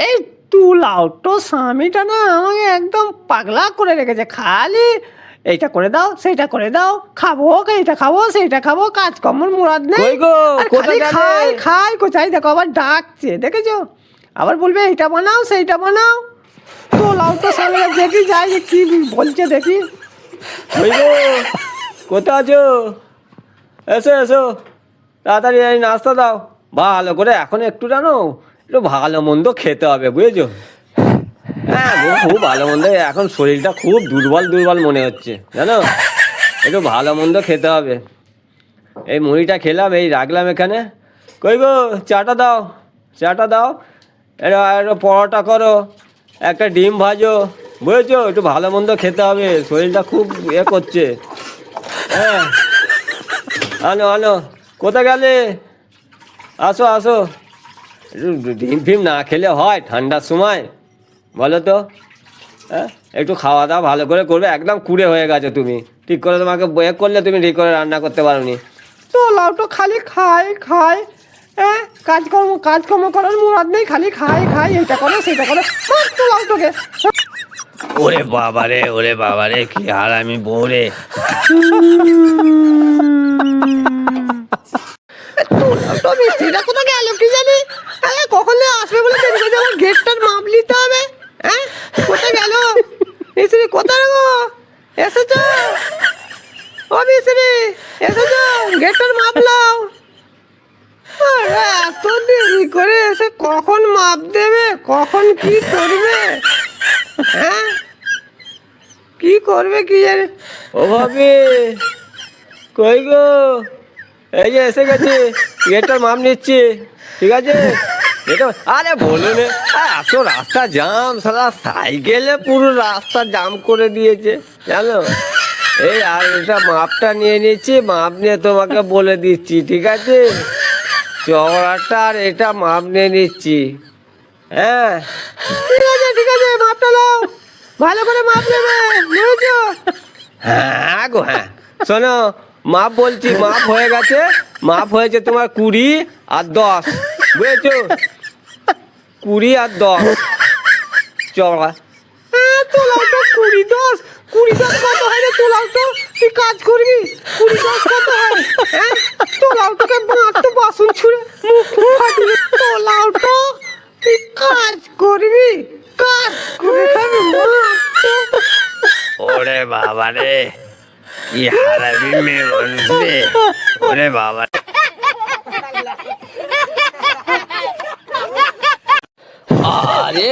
এই তুলাও তো স্বামীটা না আমাকে একদম পাগলা করে রেখেছে, খালি এইটা করে দাও সেইটা করে দাও, খাবো এইটা খাবো সেইটা খাবো, কাজকর্মর মুরাদ নেই। কই গো, আর কোথায় খালি গেলে? খাই খাই কোথায়, দেখো আবার ডাকছে, দেখেছো আবার বলবে এইটা বানাও সেইটা বানাও। তুলাও তো স্বামী, দেখি যাই যে কি বলছে দেখি। কই গো, কোথায় আছো? এসো এসো, তাড়াতাড়ি এই নাস্তা দাও ভালো করে। এখন একটু জানো একটু ভালো মন্দ খেতে হবে, বুঝেছো? হ্যাঁ গো, খুব ভালো মন্দ, এখন শরীরটা খুব দুর্বল দুর্বল মনে হচ্ছে জানো। একটু ভালো মন্দ খেতে হবে। এই মুড়িটা খেলাম, এই রাখলাম এখানে। কই গো, চাটা দাও, চাটা দাও। একটু পরোটা করো, একটা ডিম ভাজো, বুঝেছো? একটু ভালো মন্দ খেতে হবে, শরীরটা খুব করছে। হ্যাঁ, আনো আনো, কোথায় গেলে? আসো আসো। একটু ডিম ফিম না খেলে হয় ঠান্ডার সময়, বলো তো? হ্যাঁ, একটু খাওয়া দাওয়া ভালো করে করবে, একদম কুড়ে হয়ে গেছো তুমি। ঠিক করে তোমাকে বয়ে করলে তুমি ঠিক করে রান্না করতে পারোনি। তুলাও তো খালি খায় খায়, হ্যাঁ কাজকর্ম করার মুরাদ নেই, খালি খাই খাই এইটা করো সেইটা করো। তুলাও তোকে ওরে বাবারে, ওরে বাবারে, কি আর আমি বউরে। তো মিস্ত্রিটা কোথায় গেল কি জানি, কখন আসবে বলে দেরি করে, আমার গেটটার মাপ নিতে হবে। হ্যাঁ, কোথায় গেল মিস্ত্রি? কোথায় গো, এসেছো? ও মিস্ত্রি এসেছো, গেটটার মাপ নাও। আরে, এত দেরি করে এসে কখন মাপ দেবে, কখন কি করবে? হ্যাঁ, কি করবে কি জানি। ও ভাবি, কই গো? এই যে এসে গেছি, গেটটার মাপ নিচ্ছি, ঠিক আছে? এটা আরে বলুন, এত রাস্তা জাম, সারা সাইকেলে পুরো রাস্তা জাম করে দিয়েছে জানো। এই আর এটা মাপটা নিয়ে নিচ্ছি, মাপ নিয়ে তোমাকে বলে দিচ্ছি, ঠিক আছে? চওড়াটা আর এটা মাপ নিয়ে নিচ্ছি। হ্যাঁ, ঠিক আছে মাপটা নাও, ভালো করে মাপ নেবে, বুঝেছো? হ্যাঁ গো, হ্যাঁ শোনো, মাপ বলছি, মাপ হয়ে গেছে, মাপ হয়েছে তোমার 20 আর 10, বুঝেছো? 20 আর 10 চওড়া। তোলাও তো 20-10, 20-10 কত হয় রে? তোলাও তো তুই কাজ করবি, 20-10 কত হয়? হ্যাঁ, তোলাও তোকে তো বাসন ছুঁড়ে মুখ ফাটিয়ে, তোলাও তো তুই কাজ করবি, কাজ করে খাবি। ওরে বাবা রে, কি হারাবি মেয়ে মানুষ রে, ওরে বাবা। আরে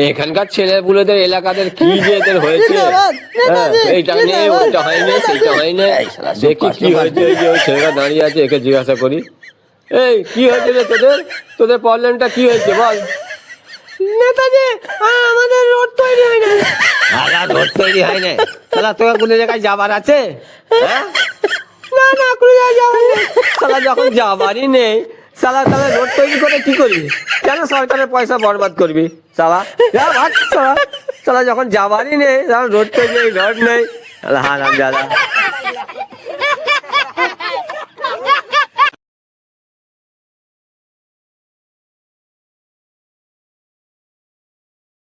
এখানকার ছেলেপুলেদের এলাকাদের কি যে এদের হয়েছে, এইটা নেই ওইটা হয়নি সেইটা হয়নি, দেখি কি হয়েছে। এই যে ওই ছেলেটা দাঁড়িয়ে আছে, একে জিজ্ঞাসা করি। এই কি হয়েছে রে তোদের, তোদের প্রবলেমটা কি হয়েছে বল? নেতাজি, আমাদের রোড তৈরি হয় না। আলা রোড তৈরি হয় না, তাহলে তোকে কোনো জায়গায় যাবার আছে? হ্যাঁ, না না, কোনো জায়গায় যাওয়া নেই। সালা যখন যাবারই নেই, সালা তাহলে রোড তৈরি করে কি করবি? কেন সরকারের পয়সা বরবাদ করবি সালা? যা ভাগ সালা, সালা যখন যাবারই নেই, তখন রোড তৈরি নেই, রোড নেই, হারাম দাদা।